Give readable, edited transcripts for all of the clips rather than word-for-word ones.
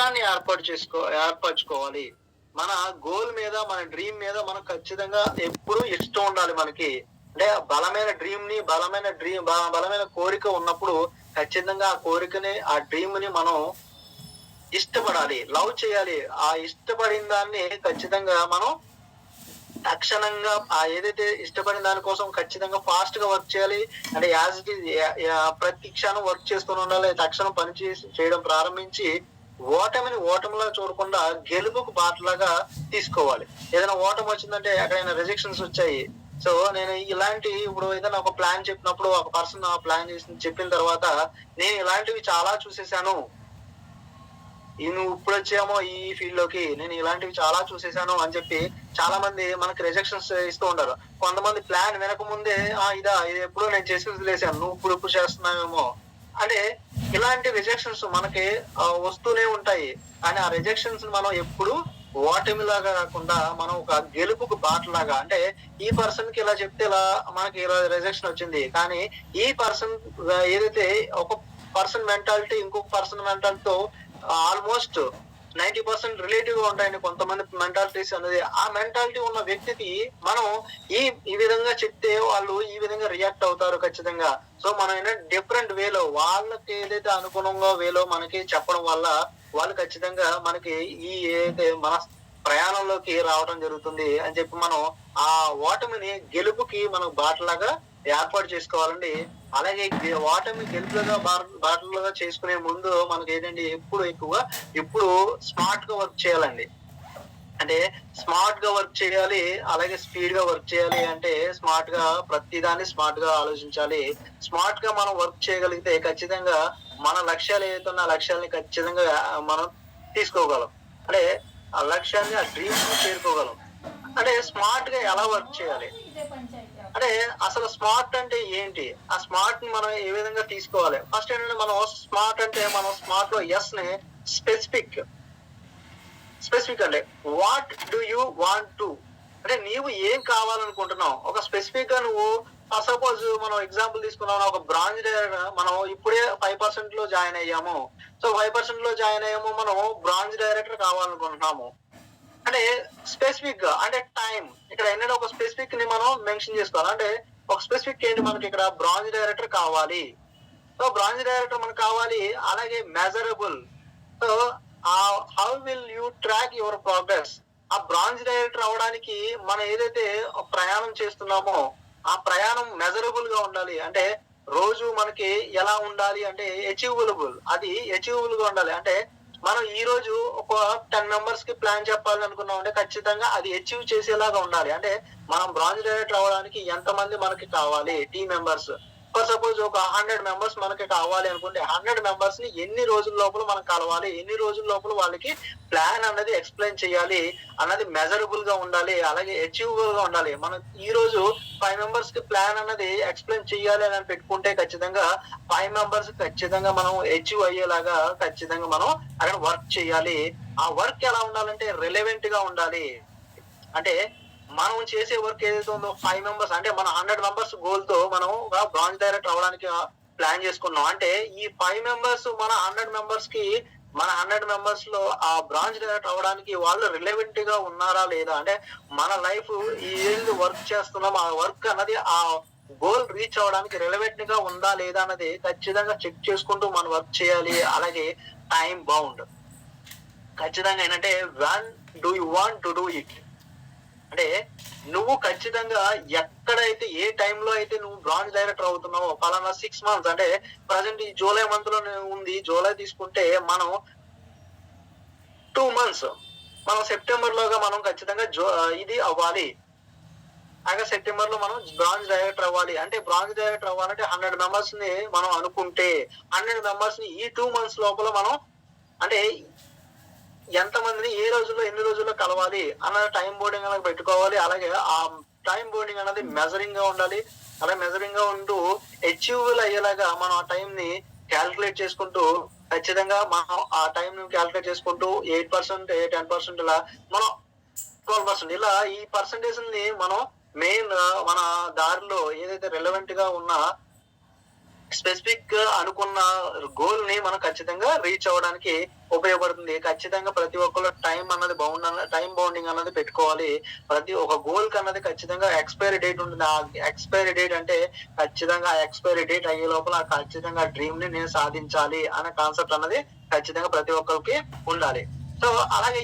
ఇష్టాన్ని ఏర్పరచుకోవాలి. మన గోల్ మీద, మన డ్రీమ్ మీద మనం ఖచ్చితంగా ఎప్పుడూ ఇష్టం ఉండాలి మనకి. అంటే బలమైన కోరిక ఉన్నప్పుడు ఖచ్చితంగా ఆ కోరికని, ఆ డ్రీమ్‌ని మనం ఇష్టపడాలి. లవ్ చేయాలి. ఆ ఇష్టపడిన దాన్ని ఖచ్చితంగా మనం తక్షణంగా ఏదైతే ఇష్టపడిన దాని కోసం ఖచ్చితంగా ఫాస్ట్‌గా వర్క్ చేయాలి. అంటే యాజ్ ఇట్ ఈజ్ ప్రతి క్షణం వర్క్ చేస్తూనే ఉండాలి. తక్షణం పని చేయడం ప్రారంభించి ఓటమిని ఓటమిలా చూడకుండా గెలుపుకు బాటలాగా తీసుకోవాలి. ఏదైనా ఓటమి వచ్చిందంటే ఎక్కడైనా రిజెక్షన్స్ వచ్చాయి. సో నేను ఇప్పుడు ఏదైనా ఒక ప్లాన్ చెప్పినప్పుడు ఒక పర్సన్ ఆ ప్లాన్ చెప్పిన తర్వాత నేను ఇలాంటివి చాలా చూసేసాను. నువ్వు ఇప్పుడొచ్చామో ఈ ఫీల్డ్ లోకి, నేను ఇలాంటివి చాలా చూసేసాను అని చెప్పి చాలా మంది మనకి రిజెక్షన్స్ ఇస్తూ ఉంటారు. కొంతమంది ప్లాన్ వినక ముందే ఇది ఎప్పుడో నేను చేసి వదిలేసాను, నువ్వు ఇప్పుడు చేస్తున్నావేమో అంటే ఇలాంటి రిజెక్షన్స్ మనకి వస్తూనే ఉంటాయి. కానీ ఆ రిజెక్షన్స్ మనం ఎప్పుడు ఓటమిలాగా కాకుండా మనం ఒక గెలుపుకు బాటలాగా, అంటే ఈ పర్సన్ కి ఇలా చెప్తే ఇలా మనకి ఇలా రిజెక్షన్ వచ్చింది, కానీ ఈ పర్సన్ ఏదైతే ఒక పర్సన్ మెంటాలిటీ ఇంకొక పర్సన్ మెంటాలిటీతో ఆల్మోస్ట్ 90% రిలేటివ్ గా ఉంటాయండి కొంతమంది మెంటాలిటీస్ అనేది. ఆ మెంటాలిటీ ఉన్న వ్యక్తికి మనం ఈ విధంగా చెప్తే వాళ్ళు ఈ విధంగా రియాక్ట్ అవుతారు ఖచ్చితంగా. సో మనం ఏంటంటే డిఫరెంట్ వేలో, వాళ్ళకి ఏదైతే అనుగుణంగా వేలో మనకి చెప్పడం వల్ల వాళ్ళు ఖచ్చితంగా మనకి ఏదైతే మన ప్రయాణంలోకి రావడం జరుగుతుంది అని చెప్పి మనం ఆ ఓటమిని గెలుపుకి మనం బాటలాగా ఏర్పాటు చేసుకోవాలండి. అలాగే ఓటమి గెలుపులుగా బాటలుగా చేసుకునే ముందు మనకి ఏంటంటే ఇప్పుడు స్మార్ట్ గా వర్క్ చేయాలండి. అంటే స్మార్ట్ గా వర్క్ చేయాలి, అలాగే స్పీడ్ గా వర్క్ చేయాలి. అంటే ప్రతిదాన్ని స్మార్ట్ గా ఆలోచించాలి. స్మార్ట్ గా మనం వర్క్ చేయగలిగితే ఖచ్చితంగా మన లక్ష్యాలు ఏదైతే ఉన్న లక్ష్యాలని ఖచ్చితంగా మనం తీసుకోగలం. అంటే ఆ లక్ష్యాన్ని, ఆ డ్రీమ్స్ ని చేరుకోగలం. అంటే స్మార్ట్ గా ఎలా వర్క్ చేయాలి అంటే అసలు స్మార్ట్ అంటే ఏంటి, ఆ స్మార్ట్ ని మనం ఏ విధంగా తీసుకోవాలి. ఫస్ట్ ఏంటంటే మనం స్మార్ట్ లో ఎస్ ని స్పెసిఫిక్ అంటే what do you want to, అంటే నీవు ఏం కావాలనుకుంటున్నావు. ఒక స్పెసిఫిక్ గా నువ్వు సపోజ్ మనం ఎగ్జాంపుల్ తీసుకున్నాం, ఒక బ్రాంచ్ మనం ఇప్పుడే 5% లో జాయిన్ అయ్యాము. సో 5% లో జాయిన్ అయ్యాము, మనం బ్రాంచ్ డైరెక్టర్ కావాలనుకుంటున్నాము. అంటే స్పెసిఫిక్ గా, అంటే టైం ఇక్కడ ఏంటంటే ఒక స్పెసిఫిక్ ని మనం మెన్షన్ చేసుకోవాలి. అంటే ఒక స్పెసిఫిక్ ఏంటి, మనకి ఇక్కడ బ్రాంచ్ డైరెక్టర్ కావాలి. సో బ్రాంచ్ డైరెక్టర్ మనకు కావాలి. అలాగే measurable. So how will you track your progress. ఆ బ్రాంచ్ డైరెక్టర్ అవడానికి మనం ఏదైతే ప్రయాణం చేస్తున్నామో ఆ ప్రయాణం మెజరబుల్ గా ఉండాలి. అంటే రోజు మనకి ఎలా ఉండాలి అంటే అచీవబుల్ గా ఉండాలి. అంటే మనం ఈ రోజు ఒక 10 మెంబర్స్ కి ప్లాన్ చెప్పాలి అనుకున్నాం అంటే ఖచ్చితంగా అది అచీవ్ చేసేలాగా ఉండాలి. అంటే మనం బ్రాంచ్ డైరెక్టర్ అవ్వడానికి ఎంతమంది మనకి కావాలి, టీమ్ మెంబర్స్. ఫర్ సపోజ్ ఒక 100 మెంబర్స్ మనకి కావాలి అనుకుంటే 100 మెంబర్స్ ని ఎన్ని రోజుల లోపల మనం కలవాలి, ఎన్ని రోజుల లోపల వాళ్ళకి ప్లాన్ అన్నది ఎక్స్ప్లెయిన్ చేయాలి అన్నది మెజరబుల్ గా ఉండాలి. అలాగే అచీవబుల్ గా ఉండాలి. మనం ఈ రోజు 5 మెంబర్స్ కి ప్లాన్ అన్నది ఎక్స్ప్లెయిన్ చేయాలి అని పెట్టుకుంటే ఖచ్చితంగా 5 మెంబర్స్ ఖచ్చితంగా మనం అచీవ్ అయ్యేలాగా ఖచ్చితంగా మనం అక్కడ వర్క్ చేయాలి. ఆ వర్క్ ఎలా ఉండాలంటే రిలవెంట్ గా ఉండాలి. అంటే మనం చేసే వర్క్ ఏదైతే ఉందో 5 మెంబర్స్, అంటే మన 100 మెంబర్స్ గోల్ తో మనం బ్రాంచ్ డైరెక్టర్ అవ్వడానికి ప్లాన్ చేసుకున్నాం. అంటే ఈ 5 మెంబర్స్ మన 100 మెంబర్స్ లో ఆ బ్రాంచ్ డైరెక్టర్ అవ్వడానికి వాళ్ళు రిలవెంట్ గా ఉన్నారా లేదా, అంటే మన లైఫ్ ఏది వర్క్ చేస్తున్నాం ఆ వర్క్ అన్నది ఆ గోల్ రీచ్ అవ్వడానికి రిలవెంట్ గా ఉందా లేదా అన్నది ఖచ్చితంగా చెక్ చేసుకుంటూ మనం వర్క్ చేయాలి. అలాగే టైం బౌండ్ ఖచ్చితంగా ఏంటంటే when do you want to do it, అంటే నువ్వు ఖచ్చితంగా ఎక్కడైతే ఏ టైంలో అయితే నువ్వు బ్రాంచ్ డైరెక్టర్ అవుతున్నావో పలానా 6 months, అంటే ప్రజెంట్ ఈ జూలై మంత్ లో ఉంది. జూలై తీసుకుంటే మనం 2 months, మనం సెప్టెంబర్ లోగా మనం ఖచ్చితంగా ఇది అవ్వాలి. అలాగే సెప్టెంబర్ లో మనం బ్రాంచ్ డైరెక్టర్ అవ్వాలి. అంటే బ్రాంచ్ డైరెక్టర్ అవ్వాలంటే 100 మెంబర్స్ ని మనం అనుకుంటే 100 మెంబర్స్ ని ఈ 2 months లోపల మనం, అంటే ఎంతమందిని ఏ రోజుల్లో ఎన్ని రోజుల్లో కలవాలి అన్న టైం బోర్డింగ్ అనేది పెట్టుకోవాలి. అలాగే ఆ టైం బోర్డింగ్ అనేది మెజరింగ్ గా ఉండాలి. అలా మెజరింగ్ గా ఉంటూ అచీవబుల్ అయ్యేలాగా మనం ఆ టైం ని క్యాల్కులేట్ చేసుకుంటూ ఖచ్చితంగా మనం ఆ టైం ని క్యాల్కులేట్ చేసుకుంటూ 8%, 10% ఇలా మనం 12% ఇలా ఈ పర్సంటేజ్ ని మనం మెయిన్ మన దారిలో ఏదైతే రిలవెంట్ గా ఉన్న స్పెసిఫిక్ గా అనుకున్న గోల్ ని మనం ఖచ్చితంగా రీచ్ అవ్వడానికి ఉపయోగపడుతుంది. ఖచ్చితంగా ప్రతి ఒక్కళ్ళు టైం బౌండింగ్ అన్నది పెట్టుకోవాలి. ప్రతి ఒక గోల్ కన్నది ఖచ్చితంగా ఎక్స్పైరీ డేట్ ఉంటుంది. ఆ ఎక్స్పైరీ డేట్ అంటే ఖచ్చితంగా ఆ ఎక్స్పైరీ డేట్ అయ్యే లోపల ఖచ్చితంగా డ్రీమ్ ని నేను సాధించాలి అనే కాన్సెప్ట్ అన్నది ఖచ్చితంగా ప్రతి ఒక్కరికి ఉండాలి. సో అలాగే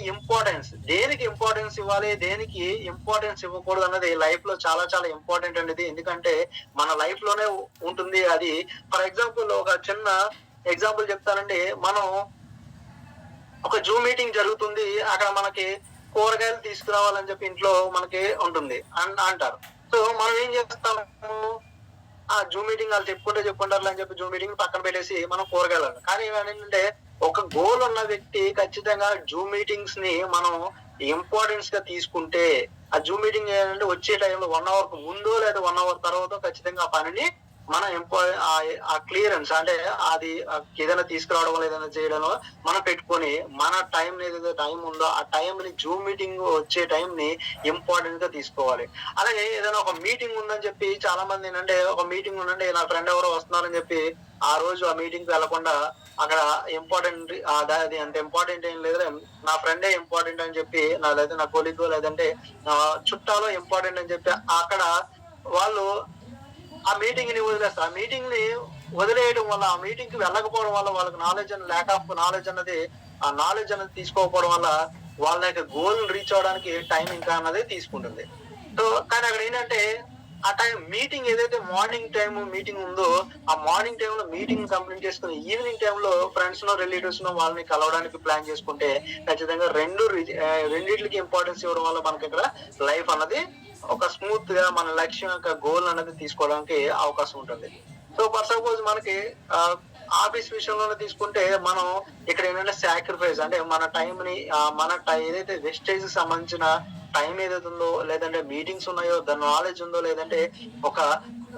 దేనికి ఇంపార్టెన్స్ ఇవ్వాలి, దేనికి ఇంపార్టెన్స్ ఇవ్వకూడదు అన్నది లైఫ్ లో చాలా చాలా ఇంపార్టెంట్ అనేది. ఎందుకంటే మన లైఫ్ లోనే ఉంటుంది అది. ఫర్ ఎగ్జాంపుల్ ఒక చిన్న ఎగ్జాంపుల్ చెప్తానండి. మనం ఒక జూమ్ మీటింగ్ జరుగుతుంది, అక్కడ మనకి కూరగాయలు తీసుకురావాలని చెప్పి ఇంట్లో మనకి ఉంటుంది అంటారు. సో మనం ఏం చేస్తాము, ఆ జూమ్ మీటింగ్ వాళ్ళు చెప్పుకుంటారు అని చెప్పి జూమ్ మీటింగ్ పక్కన పెట్టేసి మనం కూరగాయలు. కానీ ఏంటంటే ఒక గోల్ ఉన్న వ్యక్తి ఖచ్చితంగా జూమ్ మీటింగ్స్ ని మనం ఇంపార్టెన్స్ గా తీసుకుంటే, ఆ జూమ్ మీటింగ్ ఏంటంటే వచ్చే టైంలో 1 అవర్ ముందో లేదా 1 అవర్ తర్వాత ఖచ్చితంగా ఆ పనిని మనం ఆ క్లియరెన్స్ అంటే అది ఏదైనా తీసుకురావడం ఏదైనా చేయడం మనం పెట్టుకొని మన టైం ఏదైతే టైం ఉందో ఆ టైం ని జూమ్ మీటింగ్ వచ్చే టైం ని ఇంపార్టెంట్ గా తీసుకోవాలి. అలాగే ఏదైనా ఒక మీటింగ్ ఉందని చెప్పి చాలా మంది ఏంటంటే ఒక మీటింగ్ ఉందంటే నా ఫ్రెండ్ ఎవరో వస్తున్నారని చెప్పి ఆ రోజు ఆ మీటింగ్ వెళ్లకుండా అక్కడ ఇంపార్టెంట్ అది అంత ఇంపార్టెంట్ ఏం లేదు, నా ఫ్రెండే ఇంపార్టెంట్ అని చెప్పి లేదా నా కొలీగ్ లేదంటే నా చుట్టాలో ఇంపార్టెంట్ అని చెప్పి అక్కడ వాళ్ళు ఆ మీటింగ్ ని వదిలేస్తారు. ఆ మీటింగ్ ని వదిలేయడం వల్ల, ఆ మీటింగ్ కి వెళ్ళకపోవడం వల్ల వాళ్ళకి ల్యాక్ ఆఫ్ నాలెడ్జ్ అనేది తీసుకోకపోవడం వల్ల వాళ్ళ యొక్క గోల్ రీచ్ అవడానికి టైం ఇంకా అన్నది తీసుకుంటుంది. సో కానీ అక్కడ ఏంటంటే ఆ టైం మీటింగ్ ఏదైతే మార్నింగ్ టైం మీటింగ్ ఉందో ఆ మార్నింగ్ టైం లో మీటింగ్ కంప్లీట్ చేసుకుని ఈవినింగ్ టైం లో ఫ్రెండ్స్ నో రిలేటివ్స్ నో వాళ్ళని కలవడానికి ప్లాన్ చేసుకుంటే ఖచ్చితంగా రెండింటికి ఇంపార్టెన్స్ ఇవ్వడం వల్ల మనకి ఇక్కడ లైఫ్ అన్నది ఒక స్మూత్ గా మన లక్ష్యం యొక్క గోల్ అనేది తీసుకోవడానికి అవకాశం ఉంటుంది. సో ఫర్ సపోజ్ మనకి ఆఫీస్ విషయంలో తీసుకుంటే మనం ఇక్కడ ఏంటంటే సాక్రిఫైస్ అంటే మన టైం ని ఏదైతే వెస్టేజ్ సంబంధించిన టైం ఏదైతే ఉందో లేదంటే మీటింగ్స్ ఉన్నాయో దాని నాలెడ్జ్ ఉందో లేదంటే ఒక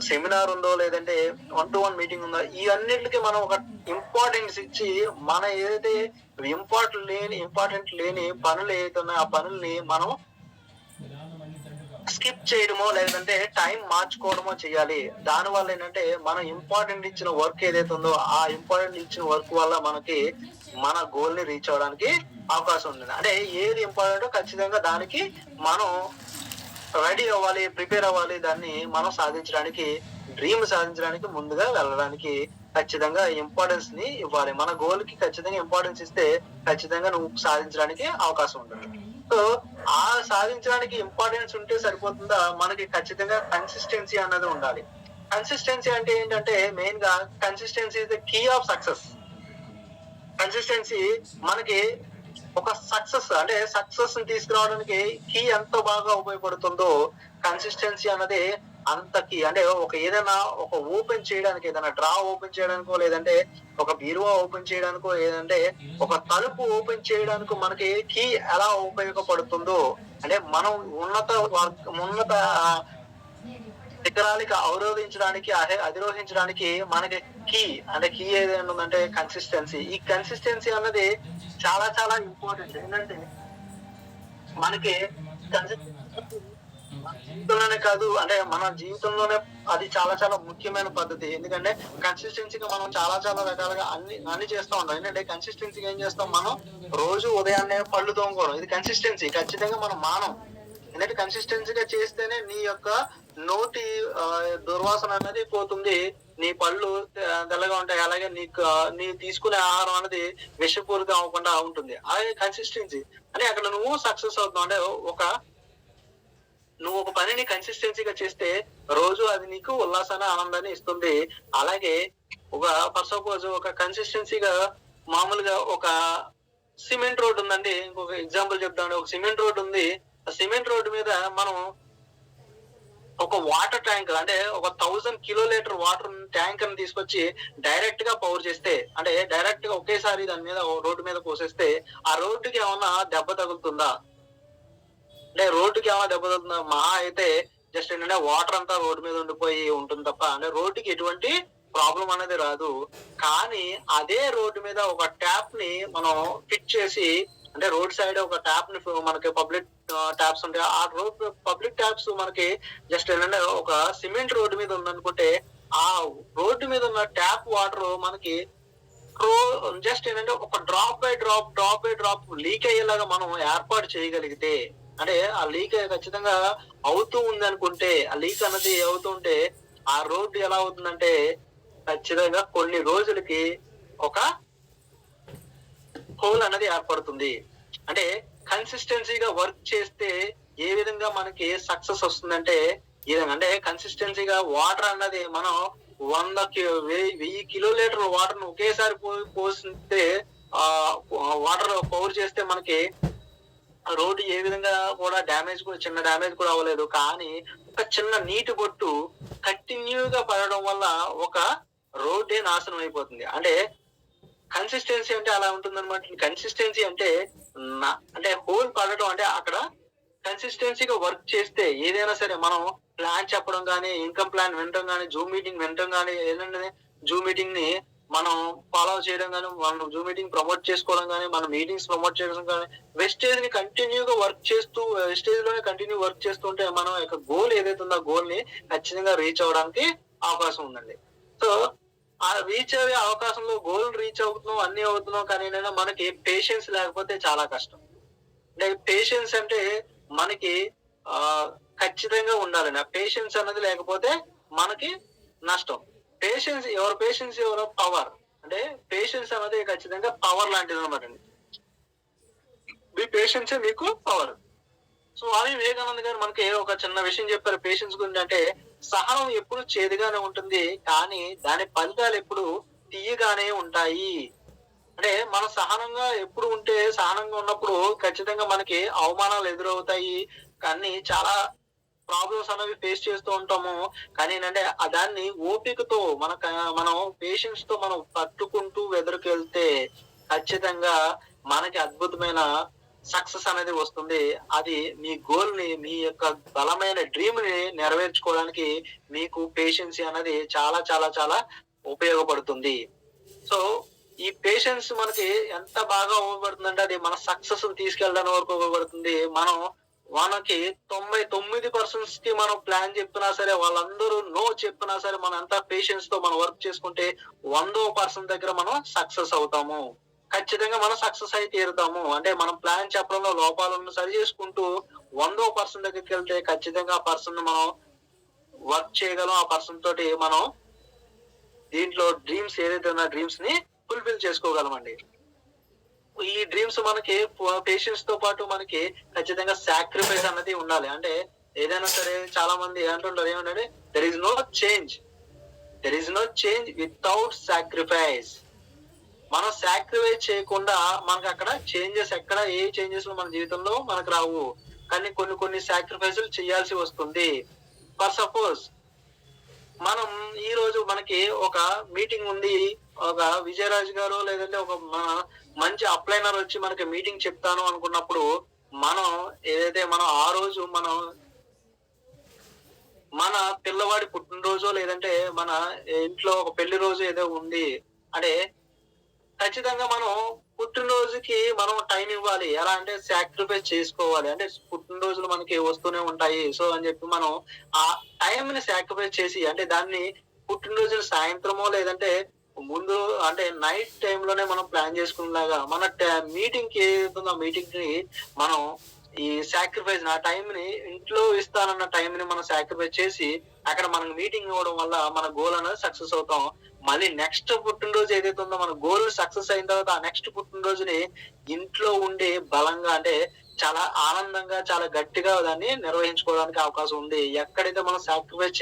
సెమినార్ ఉందో లేదంటే 1-to-1 మీటింగ్ ఉందో ఈ అన్నిటికీ మనం ఒక ఇంపార్టెన్స్ ఇచ్చి మన ఏదైతే ఇంపార్టెంట్ లేని పనులు ఏదైతే ఉన్నాయో ఆ పనుల్ని మనం స్కిప్ చేయడమో లేదంటే టైం మార్చుకోవడమో చేయాలి. దాని వల్ల ఏంటంటే మనం ఇంపార్టెంట్ ఇచ్చిన వర్క్ ఏదైతే ఉందో ఆ ఇంపార్టెంట్ ఇచ్చిన వర్క్ వల్ల మనకి మన గోల్ ని రీచ్ అవడానికి అవకాశం ఉంటుంది. అంటే ఏది ఇంపార్టెంటో ఖచ్చితంగా దానికి మనం రెడీ అవ్వాలి, ప్రిపేర్ అవ్వాలి. దాన్ని మనం డ్రీమ్ సాధించడానికి ముందుగా వెళ్ళడానికి ఖచ్చితంగా ఇంపార్టెన్స్ ని ఇవ్వాలి. మన గోల్ కి ఖచ్చితంగా ఇంపార్టెన్స్ ఇస్తే ఖచ్చితంగా నువ్వు సాధించడానికి అవకాశం ఉంటుంది. సో ఆ సాధించడానికి ఇంపార్టెన్స్ ఉంటే సరిపోతుందా, మనకి ఖచ్చితంగా కన్సిస్టెన్సీ అన్నది ఉండాలి. కన్సిస్టెన్సీ అంటే ఏంటంటే మెయిన్ గా consistency is the key of success. Consistency మనకి ఒక సక్సెస్ ని తీసుకురావడానికి కీ ఎంత బాగా ఉపయోగపడుతుందో కన్సిస్టెన్సీ అన్నది అంత కీ. అంటే ఏదైనా ఒక ఓపెన్ చేయడానికి, ఏదైనా డ్రా ఓపెన్ చేయడానికో లేదంటే ఒక బీరువా ఓపెన్ చేయడానికో లేదంటే ఒక తలుపు ఓపెన్ చేయడానికి మనకి కీ ఎలా ఉపయోగపడుతుందో అంటే మనం ఉన్నత శిఖరాలకి అధిరోహించడానికి మనకి కీ ఏదైనా ఉందంటే కన్సిస్టెన్సీ. ఈ కన్సిస్టెన్సీ అన్నది చాలా చాలా ఇంపార్టెంట్. ఏంటంటే మనకి జీవితంలోనే కాదు అంటే మన జీవితంలోనే అది చాలా చాలా ముఖ్యమైన పద్ధతి. ఎందుకంటే కన్సిస్టెన్సీగా మనం చాలా చాలా రకాలుగా అన్ని చేస్తూ ఉంటాం. ఏంటంటే కన్సిస్టెన్సీగా ఏం చేస్తాం, మనం రోజు ఉదయాన్నే పళ్ళు తోముకోవడం ఇది కన్సిస్టెన్సీ. ఖచ్చితంగా మనం మానం. ఎందుకంటే కన్సిస్టెన్సీగా చేస్తేనే నీ యొక్క నోటి దుర్వాసన అనేది పోతుంది, నీ పళ్ళు తెల్లగా ఉంటాయి, అలాగే నీ తీసుకునే ఆహారం అనేది విషపూరితం అవ్వకుండా ఉంటుంది. అలాగే కన్సిస్టెన్సీ అంటే అక్కడ నువ్వు సక్సెస్ అవుతున్నావు. అంటే నువ్వు ఒక పనిని కన్సిస్టెన్సీగా చేస్తే రోజు అది నీకు ఉల్లాసాన్ని ఆనందాన్ని ఇస్తుంది. అలాగే ఫర్ సపోజ్ ఒక కన్సిస్టెన్సీగా మామూలుగా ఒక సిమెంట్ రోడ్ ఉందండి. ఇంకొక ఎగ్జాంపుల్ చెప్తామండి. ఒక సిమెంట్ రోడ్ ఉంది. ఆ సిమెంట్ రోడ్డు మీద మనం ఒక వాటర్ ట్యాంక్ అంటే 1000 కిలోలీటర్ వాటర్ ట్యాంక్ అని తీసుకొచ్చి డైరెక్ట్ గా పవర్ చేస్తే, అంటే డైరెక్ట్ గా ఒకేసారి దాని మీద రోడ్డు మీద పోసేస్తే ఆ రోడ్డుకి ఏమన్నా దెబ్బ తగులుతుందా? అంటే రోడ్డుకి ఏమైనా దెబ్బ తగులుతుందా? మహా అయితే జస్ట్ ఏంటంటే వాటర్ అంతా రోడ్డు మీద ఉండిపోయి ఉంటుంది తప్ప అంటే రోడ్డుకి ఎటువంటి ప్రాబ్లం అనేది రాదు. కానీ అదే రోడ్డు మీద ఒక ట్యాప్ ని మనం ఫిట్ చేసి, అంటే రోడ్ సైడ్ ఒక ట్యాప్ ని మనకి పబ్లిక్ ట్యాప్స్ ఉంటాయి. ఆ పబ్లిక్ ట్యాప్స్ మనకి జస్ట్ ఏంటంటే ఒక సిమెంట్ రోడ్డు మీద ఉందనుకుంటే ఆ రోడ్డు మీద ఉన్న ట్యాప్ వాటర్ మనకి జస్ట్ ఏంటంటే ఒక డ్రాప్ బై డ్రాప్ లీక్ అయ్యేలాగా మనం ఏర్పాటు చేయగలిగితే, అంటే ఆ లీక్ ఖచ్చితంగా అవుతూ ఉంది అనుకుంటే, ఆ లీక్ అన్నది అవుతుంటే ఆ రోడ్డు ఎలా అవుతుందంటే ఖచ్చితంగా కొన్ని రోజులకి ఒక హోల్ అన్నది ఏర్పడుతుంది. అంటే కన్సిస్టెన్సీగా వర్క్ చేస్తే ఏ విధంగా మనకి సక్సెస్ వస్తుందంటే, ఈ విధంగా అంటే కన్సిస్టెన్సీగా వాటర్ అన్నది మనం 1000 కిలోలీటర్ల వాటర్ ఒకేసారి పోస్తే వాటర్ పౌర్ చేస్తే మనకి రోడ్డు ఏ విధంగా కూడా చిన్న డ్యామేజ్ కూడా అవ్వలేదు. కానీ ఒక చిన్న నీటి బొట్టు కంటిన్యూగా పడడం వల్ల ఒక రోడ్డే నాశనం అయిపోతుంది. అంటే కన్సిస్టెన్సీ అంటే అలా ఉంటుందన్నమాట. కన్సిస్టెన్సీ అంటే అంటే హోల్ పడటం అంటే అక్కడ కన్సిస్టెన్సీగా వర్క్ చేస్తే ఏదైనా సరే మనం ప్లాన్ చెప్పడం గానీ, ఇన్‌కమ్ ప్లాన్ వినటం గానీ, జూమ్ మీటింగ్ వినటం గానీ, ఏదంటే జూమ్ మీటింగ్ ని మనం ఫాలో చేయడం గానీ, మనం జూమ్ మీటింగ్ ప్రమోట్ చేసుకోవడం గానీ, మన మీటింగ్స్ ప్రమోట్ చేయడం గానీ, వెస్టేజ్ ని కంటిన్యూగా వర్క్ చేస్తూ వెస్టేజ్ లోనే కంటిన్యూ వర్క్ చేస్తుంటే మనం యొక్క గోల్ ఏదైతే ఉందో ఆ గోల్ ని ఖచ్చితంగా రీచ్ అవ్వడానికి అవకాశం ఉందండి. సో ఆ రీచ్ అయ్యే అవకాశంలో గోల్ రీచ్ అవుతున్నాం, అన్ని అవుతున్నాం, కానీ ఏంటంటే మనకి పేషెన్స్ లేకపోతే చాలా కష్టం. అంటే పేషెన్స్ అంటే మనకి ఖచ్చితంగా ఉండాలండి. ఆ పేషెన్స్ అన్నది లేకపోతే మనకి నష్టం. పేషెన్స్ ఎవరో పవర్. అంటే పేషెన్స్ అనేది ఖచ్చితంగా పవర్ లాంటిదన్నమాట అండి. మీ పేషెన్సే మీకు పవర్. స్వామి వివేకానంద గారు మనకి ఒక చిన్న విషయం చెప్పారు పేషెన్స్ గురించి. అంటే సహనం ఎప్పుడు చేదుగానే ఉంటుంది, కానీ దాని ఫలితాలు ఎప్పుడు తీయగానే ఉంటాయి. అంటే మనం సహనంగా ఉన్నప్పుడు ఖచ్చితంగా మనకి అవమానాలు ఎదురవుతాయి. కానీ చాలా ప్రాబ్లమ్స్ అనేవి ఫేస్ చేస్తూ ఉంటాము. కానీ ఏంటంటే దాన్ని ఓపికతో మనం పేషెన్స్ తో మనం తట్టుకుంటూ ఎదురుకెళ్తే ఖచ్చితంగా మనకి అద్భుతమైన సక్సెస్ అనేది వస్తుంది. అది మీ గోల్ ని, మీ యొక్క బలమైన డ్రీమ్ ని నెరవేర్చుకోవడానికి మీకు పేషెన్సీ అనేది చాలా చాలా చాలా ఉపయోగపడుతుంది. సో ఈ పేషెన్స్ మనకి ఎంత బాగా ఉపయోగపడుతుందంటే అది మన సక్సెస్ తీసుకెళ్ళడానికి వరకు ఉపయోగపడుతుంది. మనకి 99% కి మనం ప్లాన్ చెప్పినా సరే, వాళ్ళందరూ నో చెప్పినా సరే, మనం ఎంత పేషెన్స్ తో మనం వర్క్ చేసుకుంటే 100% దగ్గర మనం సక్సెస్ అవుతాము. ఖచ్చితంగా మనం సక్సెస్ అయి తీరుతాము. అంటే మనం ప్లాన్ చెప్పడంలో లోపాలను సరి చేసుకుంటూ 100% దగ్గరికి వెళ్తే ఖచ్చితంగా ఆ పర్సన్ మనం వర్క్ చేయగలం. ఆ పర్సన్ తోటి మనం దీంట్లో డ్రీమ్స్ ఏదైతే ఉన్న డ్రీమ్స్ ని ఫుల్ఫిల్ చేసుకోగలమండి. ఈ డ్రీమ్స్ మనకి పేషెన్స్ తో పాటు మనకి ఖచ్చితంగా సాక్రిఫైస్ అన్నది ఉండాలి. అంటే ఏదైనా సరే చాలా మంది అంటుంటారు ఏమంటే there is no change without sacrifice. మనం సాక్రిఫైస్ చేయకుండా మనకు అక్కడ ఏ చేంజెస్ మన జీవితంలో మనకు రావు. కానీ కొన్ని సాక్రిఫైసులు చేయాల్సి వస్తుంది. ఫర్ సపోజ్ మనం ఈ రోజు మనకి ఒక మీటింగ్ ఉంది. ఒక విజయరాజు గారు లేదంటే ఒక మంచి అప్లైనర్ వచ్చి మనకి మీటింగ్ చెప్తాను అనుకున్నప్పుడు మనం ఆ రోజు మన పిల్లవాడి పుట్టినరోజు లేదంటే మన ఇంట్లో ఒక పెళ్లి రోజు ఏదో ఉంది అంటే ఖచ్చితంగా మనం పుట్టినరోజుకి మనం టైం ఇవ్వాలి. ఎలా అంటే సాక్రిఫైస్ చేసుకోవాలి. అంటే పుట్టినరోజులు మనకి వస్తూనే ఉంటాయి. సో అని చెప్పి మనం ఆ టైం ని సాక్రిఫైస్ చేసి అంటే దాన్ని పుట్టినరోజు సాయంత్రమో లేదంటే ముందు అంటే నైట్ టైం లోనే మనం ప్లాన్ చేసుకునేలాగా మన మీటింగ్ కి ఏదైతుందో ఆ మీటింగ్ కి మనం ఈ సాక్రిఫైస్ ఆ టైం ని ఇంట్లో ఇస్తానన్న టైం ని మనం సాక్రిఫైస్ చేసి అక్కడ మనకు మీటింగ్ ఇవ్వడం వల్ల మన గోల్ అనేది సక్సెస్ అవుతాం. మళ్ళీ నెక్స్ట్ పుట్టినరోజు ఏదైతే ఉందో మన గోల్ సక్సెస్ అయిన తర్వాత ఆ నెక్స్ట్ పుట్టినరోజుని ఇంట్లో ఉండి బలంగా అంటే చాలా ఆనందంగా చాలా గట్టిగా దాన్ని నిర్వహించుకోవడానికి అవకాశం ఉంది. ఎక్కడైతే మనం సాక్రిఫైస్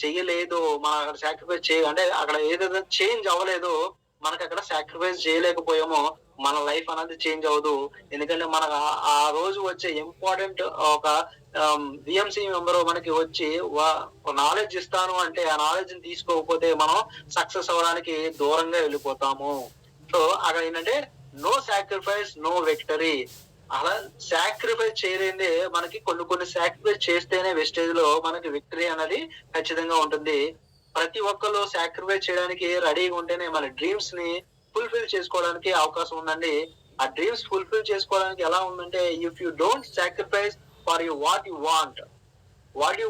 చేయలేదు మనం అక్కడ సాక్రిఫైస్ అంటే అక్కడ ఏదైతే చేంజ్ అవ్వలేదో మనకి అక్కడ సాక్రిఫైస్ చేయలేకపోయామో మన లైఫ్ అనేది చేంజ్ అవ్వదు. ఎందుకంటే మనకు ఆ రోజు వచ్చే ఇంపార్టెంట్ ఒక బిఎంసి మెంబర్ మనకి వచ్చి నాలెడ్జ్ ఇస్తాను అంటే ఆ నాలెడ్జ్ ని తీసుకోకపోతే మనం సక్సెస్ అవ్వడానికి దూరంగా వెళ్ళిపోతాము. సో అక్కడ ఏంటంటే నో సాక్రిఫైస్ నో విక్టరీ. అలా సాక్రిఫైస్ చేయలేదే మనకి కొన్ని సాక్రిఫైస్ చేస్తేనే వెస్టేజ్ లో మనకి విక్టరీ అనేది ఖచ్చితంగా ఉంటుంది. ప్రతి ఒక్కరు సాక్రిఫైస్ చేయడానికి రెడీగా ఉంటేనే మన డ్రీమ్స్ ని ఫుల్ఫిల్ చేసుకోవడానికి అవకాశం ఉందండి. ఆ డ్రీమ్స్ ఫుల్ఫిల్ చేసుకోవడానికి ఎలా ఉందంటే if you don't sacrifice for what you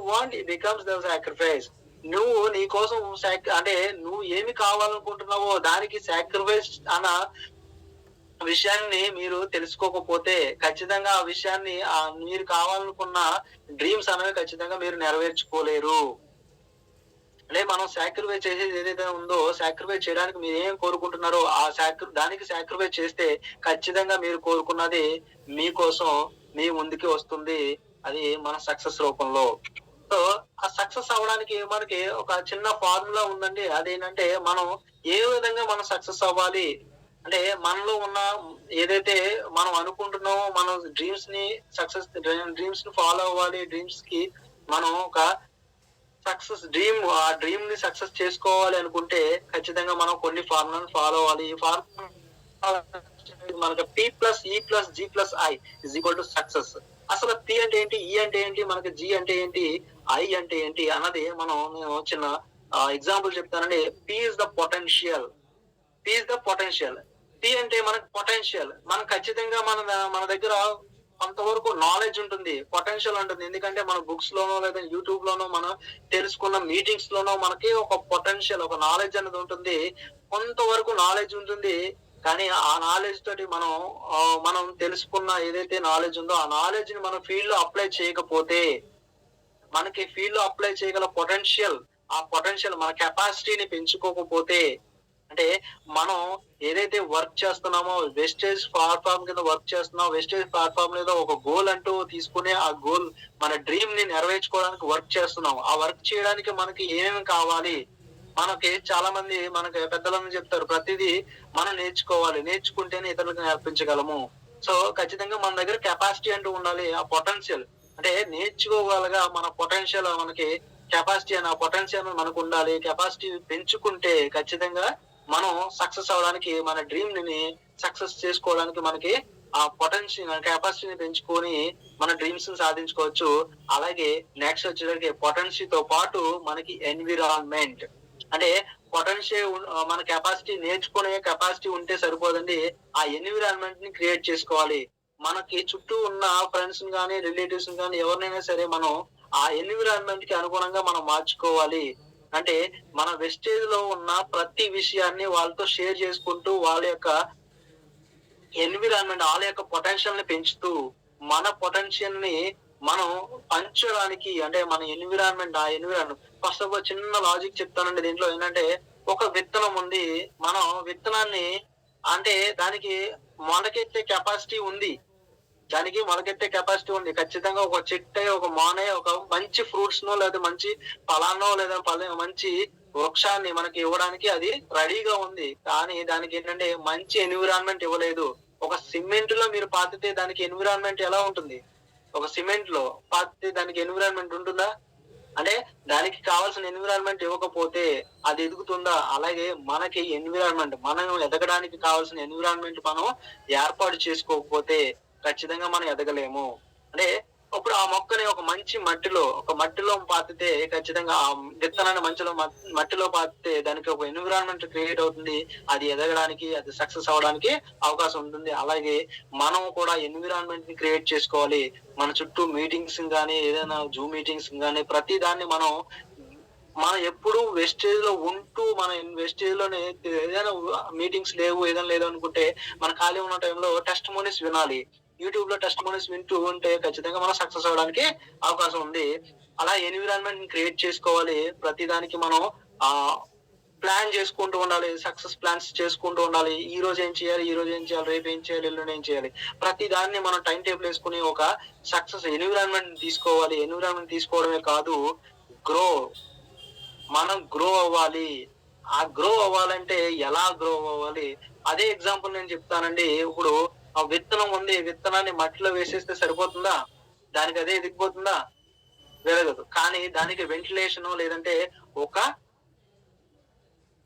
want it becomes the sacrifice. నువ్వు నీ కోసం అంటే నువ్వు ఏమి కావాలనుకుంటున్నావో దానికి సాక్రిఫైస్ అన్న విషయాన్ని మీరు తెలుసుకోకపోతే ఖచ్చితంగా ఆ విషయాన్ని మీరు కావాలనుకున్న డ్రీమ్స్ అనేవి ఖచ్చితంగా మీరు నెరవేర్చుకోలేరు. అంటే మనం సాక్రిఫైస్ చేసేది ఏదైతే ఉందో సాక్రిఫైస్ చేయడానికి మీరు ఏం కోరుకుంటున్నారో ఆ దానికి సాక్రిఫైస్ చేస్తే ఖచ్చితంగా మీరు కోరుకున్నది మీకోసం మీ ముందుకి వస్తుంది. అది మన సక్సెస్ రూపంలో. సో ఆ సక్సెస్ అవ్వడానికి మనకి ఒక చిన్న ఫార్ములా ఉందండి. అదేంటంటే మనం ఏ విధంగా మనం సక్సెస్ అవ్వాలి అంటే మనలో ఉన్న ఏదైతే మనం అనుకుంటున్నామో మన డ్రీమ్స్ ని ఫాలో అవ్వాలి. డ్రీమ్స్ కి మనం ఒక ఆ డ్రీమ్ ని సక్సెస్ చేసుకోవాలి అనుకుంటే ఖచ్చితంగా మనం కొన్ని ఫార్ములాను ఫాలో అవ్వాలి. ఈ ఫార్ములా మనకి P+E+G+I = సక్సెస్. అసలు P అంటే ఏంటి, E అంటే ఏంటి, మనకి G అంటే ఏంటి, I అంటే ఏంటి అన్నది నేను చిన్న ఎగ్జాంపుల్ చెప్తానండి. P is the potential. P అంటే మనకి పొటెన్షియల్. మనం ఖచ్చితంగా మన దగ్గర కొంతవరకు నాలెడ్జ్ ఉంటుంది, పొటెన్షియల్ ఉంటుంది. ఎందుకంటే మన బుక్స్ లోనో లేదా యూట్యూబ్ లోనో మనం తెలుసుకున్న మీటింగ్స్ లోనో మనకి ఒక పొటెన్షియల్, ఒక నాలెడ్జ్ అనేది ఉంటుంది. కొంతవరకు నాలెడ్జ్ ఉంటుంది. కానీ ఆ నాలెడ్జ్ తోటి మనం తెలుసుకున్న ఏదైతే నాలెడ్జ్ ఉందో ఆ నాలెడ్జ్ ని మనం ఫీల్డ్ లో అప్లై చేయకపోతే మనకి ఫీల్డ్ లో అప్లై చేయగల ఆ పొటెన్షియల్ మన కెపాసిటీని పెంచుకోకపోతే అంటే మనం ఏదైతే వర్క్ చేస్తున్నామో వెస్టేజ్ ప్లాట్ఫామ్ కింద వర్క్ చేస్తున్నాం, వెస్టేజ్ ప్లాట్ఫామ్ మీద ఒక గోల్ అంటూ తీసుకుని ఆ గోల్ మన డ్రీమ్ ని నెరవేర్చుకోవడానికి వర్క్ చేస్తున్నాం. ఆ వర్క్ చేయడానికి మనకి ఏమేమి కావాలి, మనకి చాలా మంది మనకి పెద్దలను చెప్తారు ప్రతిదీ మనం నేర్చుకోవాలి, నేర్చుకుంటేనే ఇతరులకు నేర్పించగలము. సో ఖచ్చితంగా మన దగ్గర కెపాసిటీ అంటూ ఉండాలి. ఆ పొటెన్షియల్ అంటే నేర్చుకోగలగా మన పొటెన్షియల్ మనకి కెపాసిటీ అని ఆ పొటెన్షియల్ మనకు ఉండాలి. కెపాసిటీ పెంచుకుంటే ఖచ్చితంగా మనం సక్సెస్ అవడానికి మన డ్రీమ్ ని సక్సెస్ చేసుకోవడానికి మనకి ఆ పొటెన్షియల్ కెపాసిటీని పెంచుకొని మన డ్రీమ్స్ ని సాధించుకోవచ్చు. అలాగే నెక్స్ట్ వచ్చేసరికి పొటెన్షియల్ తో పాటు మనకి ఎన్విరాన్మెంట్ అంటే పొటెన్షియల్ మన కెపాసిటీ నేర్చుకునే కెపాసిటీ ఉంటే సరిపోదండి. ఆ ఎన్విరాన్మెంట్ ని క్రియేట్ చేసుకోవాలి. మనకి చుట్టూ ఉన్న ఫ్రెండ్స్ గానీ రిలేటివ్స్ గానీ ఎవరినైనా సరే మనం ఆ ఎన్విరాన్మెంట్ కి అనుగుణంగా మనం మార్చుకోవాలి. అంటే మన వెస్టేజ్ లో ఉన్న ప్రతి విషయాన్ని వాళ్ళతో షేర్ చేసుకుంటూ వాళ్ళ యొక్క ఎన్విరాన్మెంట్ వాళ్ళ యొక్క పొటెన్షియల్ ని పెంచుతూ మన పొటెన్షియల్ ని మనం పంచడానికి అంటే మన ఎన్విరాన్మెంట్ ఫస్ట్ ఆఫ్ ఆల్ చిన్న లాజిక్ చెప్తానండి. దీంట్లో ఏంటంటే ఒక విత్తనం ఉంది. మనం విత్తనాన్ని అంటే దానికి మొలకెత్తే కెపాసిటీ ఉంది. ఖచ్చితంగా ఒక చెట్టు ఒక ఒక మంచి ఫ్రూట్స్ నో లేదా మంచి ఫలాన్నో లేదా మంచి వృక్షాన్ని మనకి ఇవ్వడానికి అది రెడీగా ఉంది. కానీ దానికి ఏంటంటే మంచి ఎన్విరాన్మెంట్ ఇవ్వలేదు. ఒక సిమెంట్ లో మీరు పాతితే దానికి ఎన్విరాన్మెంట్ ఎలా ఉంటుంది? ఒక సిమెంట్ లో పాతితే దానికి ఎన్విరాన్మెంట్ ఉంటుందా? అంటే దానికి కావాల్సిన ఎన్విరాన్మెంట్ ఇవ్వకపోతే అది ఎదుగుతుందా? అలాగే మనకి ఎన్విరాన్మెంట్ మనం ఎదగడానికి కావాల్సిన ఎన్విరాన్మెంట్ మనం ఏర్పాటు చేసుకోకపోతే ఖచ్చితంగా మనం ఎదగలేము. అంటే ఇప్పుడు ఆ మొక్కని ఒక మంచి మట్టిలో పాతితే ఖచ్చితంగా ఆ విత్తనాన్ని మట్టిలో పాతితే దానికి ఒక ఎన్విరాన్మెంట్ క్రియేట్ అవుతుంది. అది ఎదగడానికి అది సక్సెస్ అవడానికి అవకాశం ఉంటుంది. అలాగే మనం కూడా ఎన్విరాన్మెంట్ ని క్రియేట్ చేసుకోవాలి. మన చుట్టూ మీటింగ్స్ గానీ ఏదైనా జూమ్ మీటింగ్స్ గానీ ప్రతి దాన్ని మనం ఎప్పుడు వెస్టేజ్ లో ఉంటూ మన వెస్టేజ్ లోనే ఏదైనా మీటింగ్స్ ఏదైనా లేదు అనుకుంటే మన ఖాళీ ఉన్న టైంలో టెస్ట్ మోనీస్ వినాలి. యూట్యూబ్ లో టెస్ట్ మోనీస్ వింటూ ఉంటే ఖచ్చితంగా మనం సక్సెస్ అవడానికి అవకాశం ఉంది. అలా ఎన్విరాన్మెంట్ ని క్రియేట్ చేసుకోవాలి. ప్రతి దానికి మనం ప్లాన్ చేసుకుంటూ ఉండాలి. సక్సెస్ ప్లాన్స్ చేసుకుంటూ ఉండాలి. ఈ రోజు ఏం చేయాలి, రేపు ఏం చేయాలి, ఎల్లుండి ఏం చేయాలి. ప్రతి దాన్ని మనం టైం టేబుల్ వేసుకుని ఒక సక్సెస్ ఎన్విరాన్మెంట్ తీసుకోవాలి. ఎన్విరాన్మెంట్ తీసుకోవడమే కాదు మనం గ్రో అవ్వాలి. ఆ గ్రో అవ్వాలంటే ఎలా గ్రో అవ్వాలి అదే ఎగ్జాంపుల్ నేను చెప్తానండి. ఇప్పుడు ఆ విత్తనం ఉంది, విత్తనాన్ని మట్టిలో వేసేస్తే సరిపోతుందా? దానికి అదే ఎదిగిపోతుందా? వెలగదు. కానీ దానికి వెంటిలేషన్ లేదంటే ఒక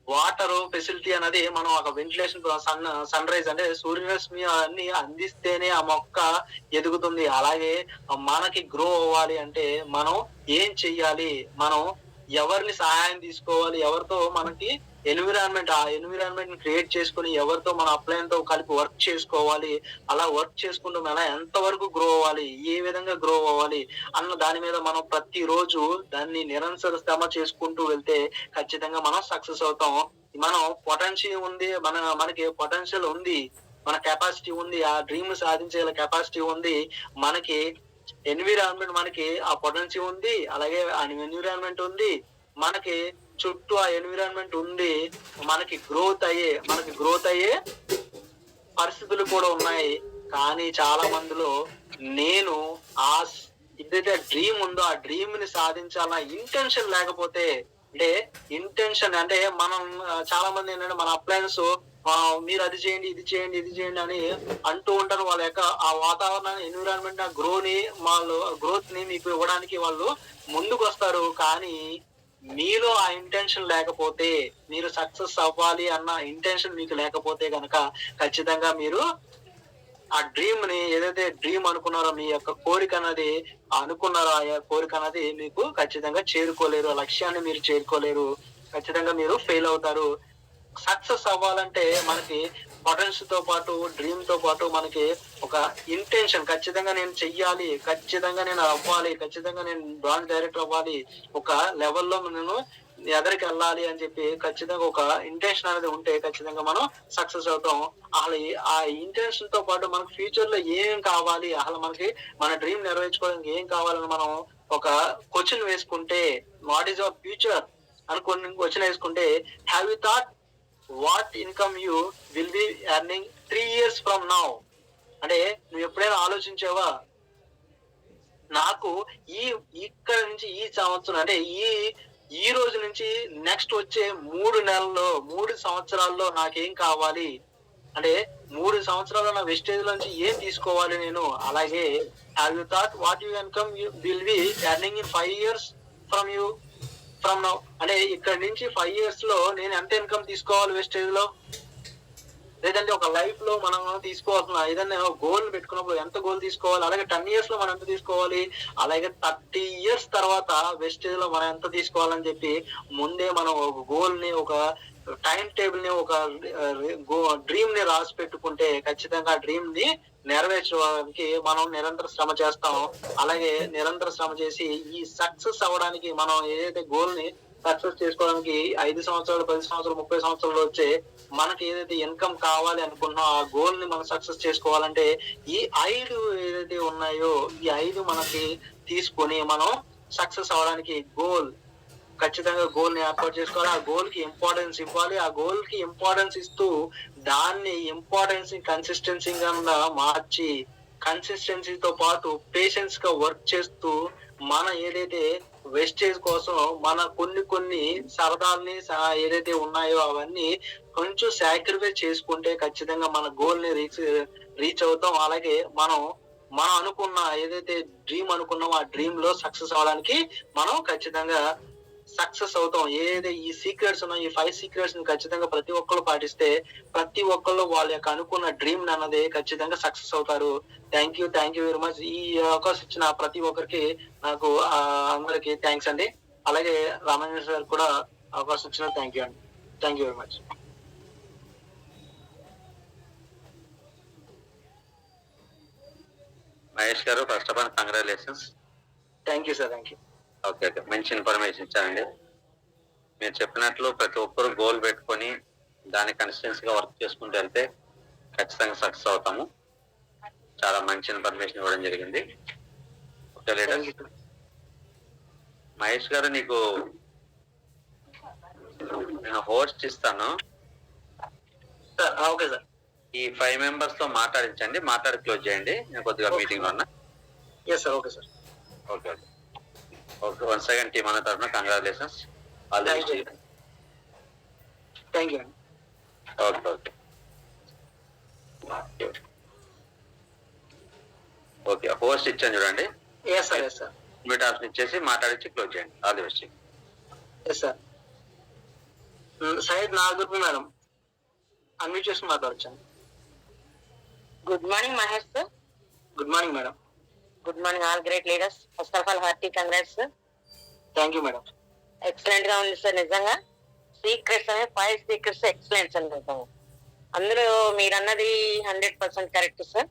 వాటర్ ఫెసిలిటీ అనేది మనం ఒక వెంటిలేషన్ సన్ రైజ్ అంటే సూర్యరశ్మి అన్ని అందిస్తేనే ఆ మొక్క ఎదుగుతుంది. అలాగే మనకి గ్రో అవ్వాలి అంటే మనం ఏం చెయ్యాలి, మనం ఎవరిని సహాయం తీసుకోవాలి, ఎవరితో మనకి ఆ ఎన్విరాన్మెంట్ ని క్రియేట్ చేసుకుని ఎవరితో మన అప్లైన్ తో కలిపి వర్క్ చేసుకోవాలి, అలా వర్క్ చేసుకుంటూ మనం ఎంత వరకు గ్రో అవ్వాలి, ఏ విధంగా గ్రో అవ్వాలి అన్న దాని మీద మనం ప్రతిరోజు దాన్ని నిరంతర శ్రమ చేసుకుంటూ వెళ్తే ఖచ్చితంగా మనం సక్సెస్ అవుతాం. మనం పొటెన్షియల్ ఉంది, మనకి పొటెన్షియల్ ఉంది, మన కెపాసిటీ ఉంది, ఆ డ్రీమ్ సాధించే కెపాసిటీ ఉంది, మనకి ఎన్విరాన్మెంట్ మనకి ఆ పొటెన్షియల్ ఉంది, అలాగే ఆ ఎన్విరాన్మెంట్ ఉంది, మనకి చుట్టూ ఆ ఎన్విరాన్మెంట్ ఉంది, మనకి గ్రోత్ అయ్యే పరిస్థితులు కూడా ఉన్నాయి. కానీ చాలా మందిలో నేను ఆ ఏదైతే డ్రీమ్ ఉందో ఆ డ్రీమ్ ని సాధించాలన్న ఇంటెన్షన్ లేకపోతే, అంటే ఇంటెన్షన్ అంటే మనం చాలా మంది ఏంటంటే మన అప్లయన్స్ మీరు అది చేయండి, ఇది చేయండి, ఇది చేయండి అని అంటూ ఉంటారు. వాళ్ళ యొక్క ఆ వాతావరణాన్ని, ఎన్విరాన్మెంట్, ఆ గ్రోత్ ని మీకు ఇవ్వడానికి వాళ్ళు ముందుకు వస్తారు. కానీ మీలో ఆ ఇంటెన్షన్ లేకపోతే, మీరు సక్సెస్ అవ్వాలి అన్న ఇంటెన్షన్ మీకు లేకపోతే గనక ఖచ్చితంగా మీరు ఆ డ్రీమ్ ని ఏదైతే డ్రీమ్ అనుకున్నారో, మీ యొక్క కోరిక అన్నది అనుకున్నారో, ఆ కోరిక అన్నది మీకు ఖచ్చితంగా చేరుకోలేరు, ఆ లక్ష్యాన్ని మీరు చేరుకోలేరు, ఖచ్చితంగా మీరు ఫెయిల్ అవుతారు. సక్సెస్ అవ్వాలంటే మనకి పొటెన్షియల్ తో పాటు, డ్రీమ్ తో పాటు మనకి ఒక ఇంటెన్షన్, ఖచ్చితంగా నేను చెయ్యాలి, ఖచ్చితంగా నేను అవ్వాలి, ఖచ్చితంగా నేను బ్రాండ్ డైరెక్టర్ అవ్వాలి, ఒక లెవెల్లో నేను ఎదరికి వెళ్ళాలి అని చెప్పి ఖచ్చితంగా ఒక ఇంటెన్షన్ అనేది ఉంటే ఖచ్చితంగా మనం సక్సెస్ అవుతాం. అసలు ఆ ఇంటెన్షన్ తో పాటు మనకు ఫ్యూచర్ లో ఏం కావాలి, అసలు మనకి మన డ్రీమ్ నెరవేర్చుకోవడానికి ఏం కావాలని మనం ఒక క్వశ్చన్ వేసుకుంటే, వాట్ ఈస్ అవర్ ఫ్యూచర్ అని కొన్ని క్వశ్చన్ వేసుకుంటే, have you thought what income you will be earning 3 years from now? అంటే నువ్వు ఎప్పుడైనా ఆలోచించావా, నాకు ఇక్కడ నుంచి ఈ సంవత్సరం, అంటే ఈ రోజు నుంచి నెక్స్ట్ వచ్చే 3 నెలల్లో, 3 సంవత్సరాల్లో నాకేం కావాలి, అంటే 3 సంవత్సరాల్లో నా వెస్టేజ్ నుంచి ఏం తీసుకోవాలి నేను? అలాగే have you thought what you income you will be earning in 5 years from now? అంటే ఇక్కడ నుంచి 5 years లో నేను ఎంత ఇన్కమ్ తీసుకోవాలి వెస్టేజ్ లో? లేదంటే ఒక లైఫ్ లో మనం తీసుకోవాల్సిన ఏదైనా గోల్ పెట్టుకున్నప్పుడు ఎంత గోల్ తీసుకోవాలి, అలాగే 10 years లో మనం ఎంత తీసుకోవాలి, అలాగే 30 years తర్వాత వెస్టేజ్ లో మనం ఎంత తీసుకోవాలని చెప్పి ముందే మనం ఒక గోల్ ని, ఒక టైం టేబుల్ ని, ఒక డ్రీమ్ ని రాసి పెట్టుకుంటే ఖచ్చితంగా ఆ డ్రీమ్ ని నెరవేర్చడానికి మనం నిరంతర శ్రమ చేస్తాం. అలాగే నిరంతర శ్రమ చేసి ఈ సక్సెస్ అవ్వడానికి, మనం ఏదైతే గోల్ ని సక్సెస్ చేసుకోవడానికి 5 సంవత్సరాలు, 10 సంవత్సరాలు, 30 సంవత్సరాలు వచ్చే మనకి ఏదైతే ఇన్కమ్ కావాలి అనుకున్నా ఆ గోల్ ని మనం సక్సెస్ చేసుకోవాలంటే ఈ 5 ఏదైతే ఉన్నాయో ఈ 5 మనకి తీసుకొని మనం సక్సెస్ అవడానికి ఖచ్చితంగా గోల్ ని ఏర్పాటు చేసుకోవాలి. ఆ గోల్ కి ఇంపార్టెన్స్ ఇవ్వాలి. ఆ గోల్ కి ఇంపార్టెన్స్ ఇస్తూ దాన్ని ఇంపార్టెన్స్ ని కన్సిస్టెన్సీగా మార్చి, కన్సిస్టెన్సీతో పాటు పేషెన్స్ గా వర్క్ చేస్తూ మన ఏదైతే వెస్టేజ్ కోసం మన కొన్ని సరదాల్ని ఏదైతే ఉన్నాయో అవన్నీ కొంచెం సాక్రిఫైస్ చేసుకుంటే ఖచ్చితంగా మన గోల్ ని రీచ్ అవుతాం. అలాగే మనం అనుకున్న ఏదైతే డ్రీమ్ అనుకున్నామో ఆ డ్రీమ్ లో సక్సెస్ అవడానికి మనం ఖచ్చితంగా సక్సెస్ అవుతాం. ఏదైతే ఈ సీక్రెట్స్ ఉన్నాయో, ఈ 5 సీక్రెట్స్ ని ఖచ్చితంగా ప్రతి ఒక్కరు పాటిస్తే ప్రతి ఒక్కళ్ళు వాళ్ళ యొక్క అనుకున్న డ్రీమ్ అన్నది ఖచ్చితంగా సక్సెస్ అవుతారు. Thank you very much. ఈ అవకాశం ఇచ్చిన ప్రతి ఒక్కరికి, నాకు అందరికి థ్యాంక్స్ అండి. అలాగే రామాంజన్ సార్ కూడా అవకాశం ఇచ్చిన థ్యాంక్ యూ అండి. Thank you very much. Mahesh గారు, first of all congratulations. Thank you sir. Thank you. Okay, మంచి ఇన్ఫర్మేషన్ ఇచ్చారండి. మీరు చెప్పినట్లు ప్రతి ఒక్కరు గోల్ పెట్టుకొని దాన్ని కన్సిస్టెన్సీగా వర్క్ చేసుకుంటూ వెళ్తే ఖచ్చితంగా సక్సెస్ అవుతాము. చాలా మంచి ఇన్ఫర్మేషన్ ఇవ్వడం జరిగింది. ఓకే లీడర్ మహేష్ గారు, నీకు నేను హోస్ట్ ఇస్తాను. Okay sir. ఈ 5 members తో మాట్లాడి క్లోజ్ చేయండి. నేను కొద్దిగా మీటింగ్ లో ఉన్నా. Yes sir. Okay sir. Okay okay okay. Once again team అన్న తరఫున congratulations. All the best. Thank you. Okay okay okay. Host ఇచ్చాను చూడండి. Yes sir. Yes sir. Meet option ఇచ్చేసి మాట్లాడించి క్లోజ్ చేయండి. All the best. Yes sir. Syed Nagoor madam unmute చేసి మాట్లాడొచ్చాను. Good morning, Mahesh sir. Good morning, madam. Good morning, all great leaders. First of all, hearty congrats, sir. Thank you, madam. Excellent గా ఉంది sir. నిజంగా secrets అనే 5 secrets excellence అని అంటాము. అందులో మీరు అన్నది 100% కరెక్ట్ సార్.